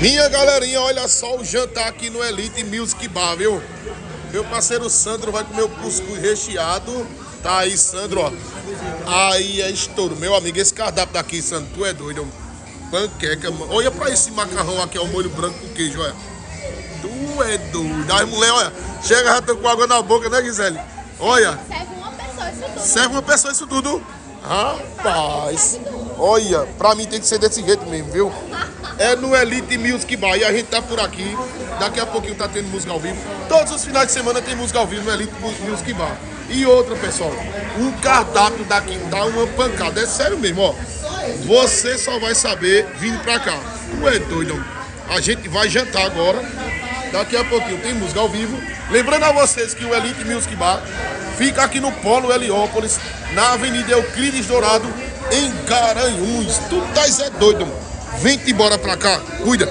Minha galerinha, olha só o jantar aqui no Elite Music Bar, viu? Meu parceiro Sandro vai comer o cuscuz recheado. Tá aí, Sandro, ó. Aí é estouro. Meu amigo, esse cardápio daqui, Sandro, tu é doido. Panqueca, mano. Olha pra esse macarrão aqui, ó, o molho branco com queijo, olha. Tu é doido. As mulheres, olha, chega já tô com água na boca, né, Gisele? Olha. Serve uma pessoa isso tudo. Serve uma pessoa isso tudo. Rapaz. Olha, pra mim tem que ser desse jeito mesmo, viu? É no Elite Music Bar e a gente tá por aqui. Daqui a pouquinho tá tendo música ao vivo. Todos os finais de semana tem música ao vivo no Elite Music Bar. E outra, pessoal, um cardápio daqui dá uma pancada. É sério mesmo, ó. Você só vai saber vindo pra cá. Tu é doido. A gente vai jantar agora. Daqui a pouquinho tem música ao vivo. Lembrando a vocês que o Elite Music Bar fica aqui no Polo Heliópolis, na Avenida Euclides Dourado, em Garanhuns. Tu tá é doido, mano. Vem-te embora pra cá. Cuida.